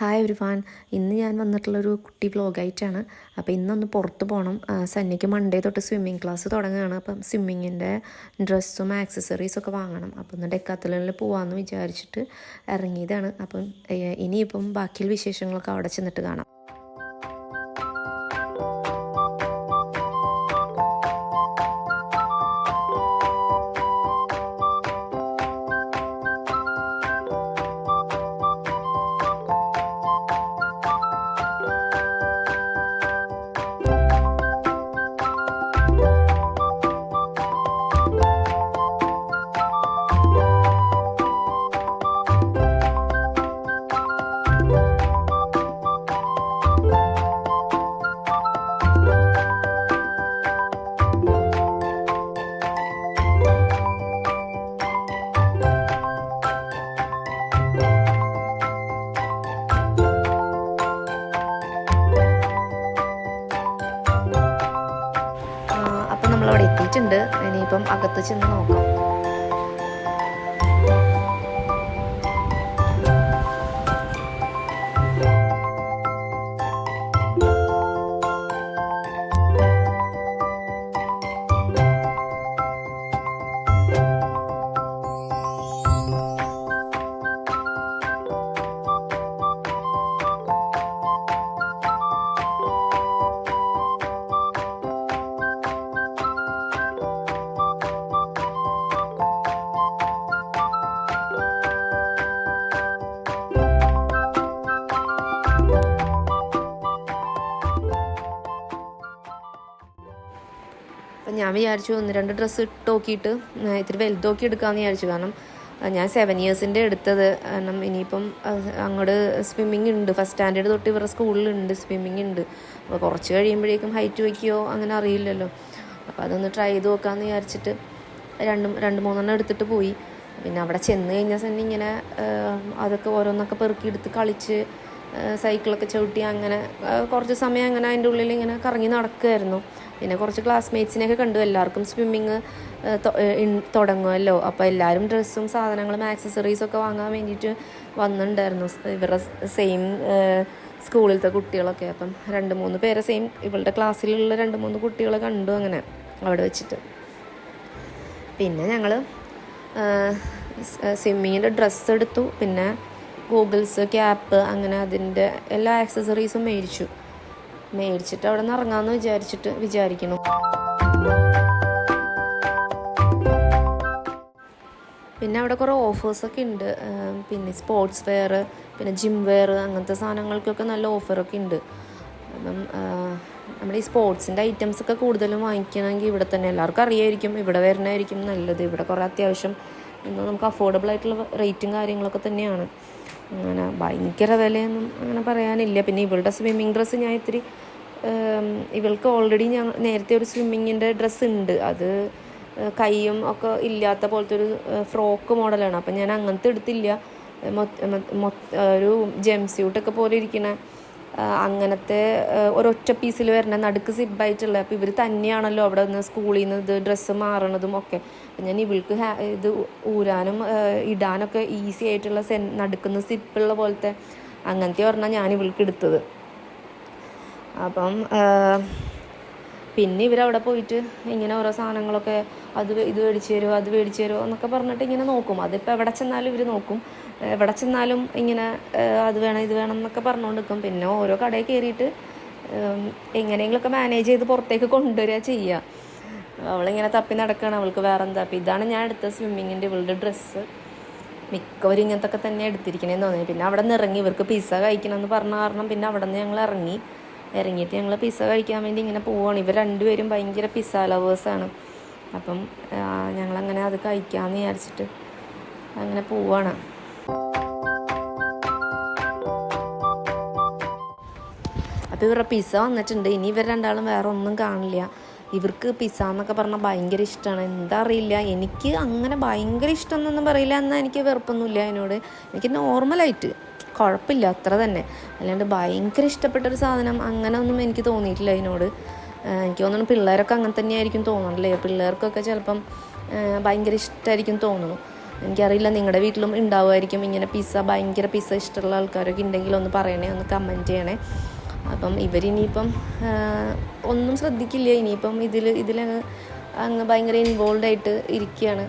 Hi everyone. ഇന്ന് ഞാൻ വന്നിട്ടുള്ളൊരു കുട്ടി വ്ലോഗായിട്ടാണ്. അപ്പോൾ ഇന്നൊന്ന് പുറത്ത് പോകണം. സന്നിക്ക് മൺഡേ തൊട്ട് സ്വിമ്മിങ് ക്ലാസ് തുടങ്ങുകയാണ്. അപ്പം സ്വിമ്മിങ്ങിൻ്റെ ഡ്രസ്സും ആക്സസറീസൊക്കെ വാങ്ങണം. അപ്പോൾ ഒന്ന് ഡെക്കാത്തലണിൽ പോകാമെന്ന് വിചാരിച്ചിട്ട് ഇറങ്ങിയതാണ്. അപ്പം ഇനിയിപ്പം ബാക്കിയുള്ള വിശേഷങ്ങളൊക്കെ അവിടെ ചെന്നിട്ട് കാണാം. നമ്മളവിടെ എത്തിയിട്ടുണ്ട്. ഇനിയിപ്പം അകത്ത് ചെന്ന് നോക്കാം. അപ്പം ഞാൻ വിചാരിച്ചു 1-2 ഡ്രസ്സ് ഇട്ട് നോക്കിയിട്ട് ഇത്തിരി വലുത് നോക്കി എടുക്കാമെന്ന് വിചാരിച്ചു. കാരണം ഞാൻ 7 ഇയേഴ്സിൻ്റെ എടുത്തത്. കാരണം ഇനിയിപ്പം അങ്ങോട്ട് സ്വിമ്മിങ് ഉണ്ട്. ഫസ്റ്റ് സ്റ്റാൻഡേർഡ് തൊട്ട് ഇവരുടെ സ്കൂളിലുണ്ട്, സ്വിമ്മിങ് ഉണ്ട്. അപ്പോൾ കുറച്ച് കഴിയുമ്പോഴേക്കും ഹൈറ്റ് വയ്ക്കുകയോ അങ്ങനെ അറിയില്ലല്ലോ. അപ്പോൾ അതൊന്ന് ട്രൈ ചെയ്ത് നോക്കാമെന്ന് വിചാരിച്ചിട്ട് 2-3 എടുത്തിട്ട് പോയി. പിന്നെ അവിടെ ചെന്ന് കഴിഞ്ഞാൽ തന്നെ ഇങ്ങനെ അതൊക്കെ ഓരോന്നൊക്കെ പെറുക്കിയെടുത്ത് കളിച്ച് സൈക്കിളൊക്കെ ചവിട്ടി അങ്ങനെ കുറച്ച് സമയം അങ്ങനെ അതിൻ്റെ ഉള്ളിൽ ഇങ്ങനെ കറങ്ങി നടക്കുമായിരുന്നു. പിന്നെ കുറച്ച് ക്ലാസ്മേറ്റ്സിനെയൊക്കെ കണ്ടു. എല്ലാവർക്കും സ്വിമ്മിങ് തുടങ്ങുമല്ലോ. അപ്പോൾ എല്ലാവരും ഡ്രസ്സും സാധനങ്ങളും ആക്സസറീസൊക്കെ വാങ്ങാൻ വേണ്ടിയിട്ട് വന്നിട്ടുണ്ടായിരുന്നു. ഇവരുടെ സെയിം സ്കൂളിലത്തെ കുട്ടികളൊക്കെ. അപ്പം 2-3 പേരെ സെയിം ഇവളുടെ ക്ലാസ്സിലുള്ള 2-3 കുട്ടികളെ കണ്ടു അങ്ങനെ അവിടെ വെച്ചിട്ട്. പിന്നെ ഞങ്ങൾ സ്വിമ്മിങ്ങിൻ്റെ ഡ്രസ്സ് എടുത്തു. പിന്നെ ഗൂഗിൾസ്, ക്യാപ്പ്, അങ്ങനെ അതിൻ്റെ എല്ലാ ആക്സസറീസും മേടിച്ചിട്ട് അവിടെ നിന്ന് ഇറങ്ങാമെന്ന് വിചാരിക്കുന്നു. പിന്നെ അവിടെ കുറേ ഓഫേഴ്സൊക്കെ ഉണ്ട്. പിന്നെ സ്പോർട്സ് വെയർ, പിന്നെ ജിം വെയർ, അങ്ങനത്തെ സാധനങ്ങൾക്കൊക്കെ നല്ല ഓഫറൊക്കെ ഉണ്ട്. അപ്പം നമ്മുടെ ഈ സ്പോർട്സിൻ്റെ ഐറ്റംസൊക്കെ കൂടുതലും വാങ്ങിക്കണമെങ്കിൽ ഇവിടെ തന്നെ എല്ലാവർക്കും അറിയായിരിക്കും, ഇവിടെ വരുന്നതായിരിക്കും നല്ലത്. ഇവിടെ കുറേ അത്യാവശ്യം നമുക്ക് അഫോർഡബിൾ ആയിട്ടുള്ള റേറ്റും കാര്യങ്ങളൊക്കെ തന്നെയാണ്. അങ്ങനെ ഭയങ്കര വിലയൊന്നും അങ്ങനെ പറയാനില്ല. പിന്നെ ഇവളുടെ സ്വിമ്മിങ് ഡ്രസ്സ് ഞാൻ ഇത്തിരി ഇവൾക്ക് ഓൾറെഡി നേരത്തെ ഒരു സ്വിമ്മിങ്ങിൻ്റെ ഡ്രസ്സ് ഉണ്ട്. അത് കൈയും ഒക്കെ ഇല്ലാത്ത പോലത്തെ ഒരു ഫ്രോക്ക് മോഡലാണ്. അപ്പം ഞാൻ അങ്ങനത്തെ എടുത്തില്ല. ഒരു ജംസ്യൂട്ടൊക്കെ പോലെ ഇരിക്കുന്ന അങ്ങനത്തെ ഒരൊറ്റ പീസിൽ വരുന്ന നടുക്ക് സിബായിട്ടുള്ള. അപ്പോൾ ഇവർ തന്നെയാണല്ലോ അവിടെ നിന്ന് സ്കൂളിൽ നിന്ന് ഇത് ഡ്രസ്സ് മാറണതും ഒക്കെ. ഞാൻ ഇവൾക്ക് ഇത് ഊരാനും ഇടാനൊക്കെ ഈസി ആയിട്ടുള്ള നടുക്കുന്ന സിപ്പുള്ള പോലത്തെ അങ്ങനത്തെ പറഞ്ഞാൽ ഞാൻ ഇവൾക്ക് എടുത്തത്. അപ്പം പിന്നെ ഇവരവിടെ പോയിട്ട് ഇങ്ങനെ ഓരോ സാധനങ്ങളൊക്കെ ഇത് മേടിച്ച് തരുമോ എന്നൊക്കെ പറഞ്ഞിട്ട് ഇങ്ങനെ നോക്കും. അതിപ്പോൾ എവിടെ ചെന്നാലും ഇവർ നോക്കും. എവിടെ ചെന്നാലും ഇങ്ങനെ അത് വേണം ഇത് വേണം എന്നൊക്കെ പറഞ്ഞുകൊണ്ട് നിൽക്കും. പിന്നെ ഓരോ കടയിൽ കയറിയിട്ട് എങ്ങനെയെങ്കിലുമൊക്കെ മാനേജ് ചെയ്ത് പുറത്തേക്ക് കൊണ്ടുവരിക ചെയ്യുക. അവളിങ്ങനെ തപ്പി നടക്കുകയാണ്. അവൾക്ക് വേറെ എന്താ. അപ്പോൾ ഇതാണ് ഞാൻ എടുത്ത സ്വിമ്മിങ്ങിൻ്റെ ഇവളുടെ ഡ്രസ്സ്. മിക്കവരും ഇങ്ങനത്തെ ഒക്കെ തന്നെ എടുത്തിരിക്കണേന്ന് തോന്നി. പിന്നെ അവിടെ നിന്ന് ഇറങ്ങി. ഇവർക്ക് പിസ്സ കഴിക്കണമെന്ന് പറഞ്ഞ കാരണം പിന്നെ അവിടെ നിന്ന് ഞങ്ങൾ ഇറങ്ങിയിട്ട് ഞങ്ങൾ പിസ്സ കഴിക്കാൻ വേണ്ടി ഇങ്ങനെ പോവുകയാണ്. ഇവർ 2 പേരും ഭയങ്കര പിസ്സ ലവേഴ്സാണ്. അപ്പം ഞങ്ങളങ്ങനെ അത് കഴിക്കാമെന്ന് വിചാരിച്ചിട്ട് അങ്ങനെ പോവുകയാണ്. അപ്പോൾ ഇവരുടെ പിസ്സ വന്നിട്ടുണ്ട്. ഇനി ഇവർ രണ്ടാളും വേറെ ഒന്നും കാണില്ല. ഇവർക്ക് പിസ്സ എന്നൊക്കെ പറഞ്ഞാൽ ഭയങ്കര ഇഷ്ടമാണ്. എന്താ അറിയില്ല, എനിക്ക് അങ്ങനെ ഭയങ്കര ഇഷ്ടം എന്നൊന്നും പറയില്ല. എന്നാൽ എനിക്ക് വെറുപ്പൊന്നുമില്ല അതിനോട്. എനിക്ക് നോർമലായിട്ട് കുഴപ്പമില്ല, അത്ര തന്നെ. അല്ലാണ്ട് ഭയങ്കര ഇഷ്ടപ്പെട്ടൊരു സാധനം അങ്ങനെ ഒന്നും എനിക്ക് തോന്നിയിട്ടില്ല അതിനോട്. എനിക്ക് തോന്നുന്നു പിള്ളേരൊക്കെ അങ്ങനെ തന്നെയായിരിക്കും തോന്നണല്ലേ. പിള്ളേർക്കൊക്കെ ചിലപ്പം ഭയങ്കര ഇഷ്ടമായിരിക്കും തോന്നുന്നു. എനിക്കറിയില്ല നിങ്ങളുടെ വീട്ടിലും ഉണ്ടാവുമായിരിക്കും ഇങ്ങനെ ഭയങ്കര പിസ്സ ഇഷ്ടമുള്ള ആൾക്കാരൊക്കെ ഉണ്ടെങ്കിൽ ഒന്ന് പറയണേ, ഒന്ന് കമൻറ്റ് ചെയ്യണേ. അപ്പം ഇവരിനിയിപ്പം ഒന്നും ശ്രദ്ധിക്കില്ല, ഇനിയിപ്പം ഇതിലങ്ങ് ഭയങ്കര ഇൻവോൾവ് ആയിട്ട് ഇരിക്കുകയാണ്.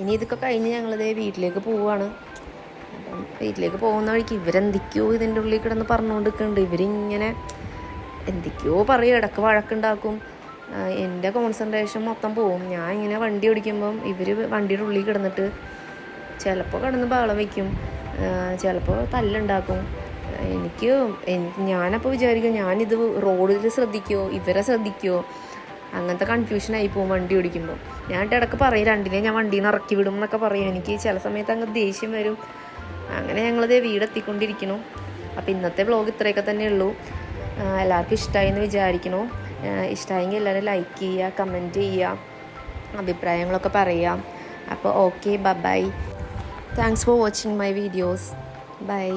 ഇനി ഇതൊക്കെ കഴിഞ്ഞ് ഞങ്ങളിതേ വീട്ടിലേക്ക് പോവുകയാണ്. അപ്പം വീട്ടിലേക്ക് പോകുന്ന വഴിക്ക് ഇവരെന്തൊക്കെയോ ഇതിൻ്റെ ഉള്ളിൽ കിടന്ന് പറഞ്ഞുകൊണ്ടിരിക്കുന്നുണ്ട്. ഇവരിങ്ങനെ എന്തൊക്കെയോ പറയും, ഇടയ്ക്ക് വഴക്കുണ്ടാക്കും. എൻ്റെ കോൺസെൻട്രേഷൻ മൊത്തം പോവും. ഞാൻ ഇങ്ങനെ വണ്ടി ഓടിക്കുമ്പം ഇവർ വണ്ടിയുടെ ഉള്ളിൽ കിടന്നിട്ട് ചിലപ്പോൾ കിടന്ന് ബഹളം വയ്ക്കും, ചിലപ്പോൾ തല്ലുണ്ടാക്കും. ഞാനപ്പോൾ വിചാരിക്കും ഞാനിത് റോഡിൽ ശ്രദ്ധിക്കുമോ ഇവരെ ശ്രദ്ധിക്കുമോ, അങ്ങനത്തെ കൺഫ്യൂഷനായി പോകും വണ്ടി ഓടിക്കുമ്പോൾ. ഞാൻ ഇടയ്ക്ക് പറയും രണ്ടിനെ ഞാൻ വണ്ടിയിൽ നിന്ന് ഇറക്കി വിടും എന്നൊക്കെ പറയും. എനിക്ക് ചില സമയത്ത് അങ്ങ് ദേഷ്യം വരും. അങ്ങനെ ഞങ്ങളിതേ വീടെത്തിക്കൊണ്ടിരിക്കണു. അപ്പോൾ ഇന്നത്തെ വ്ളോഗ് ഇത്രയൊക്കെ തന്നെ ഉള്ളൂ. എല്ലാവർക്കും ഇഷ്ടമായി എന്ന് വിചാരിക്കണു. ഇഷ്ടമായെങ്കിൽ എല്ലാവരും ലൈക്ക് ചെയ്യുക, കമൻറ്റ് ചെയ്യുക, അഭിപ്രായങ്ങളൊക്കെ പറയുക. അപ്പോൾ okay, bye. Thanks for watching my videos. By.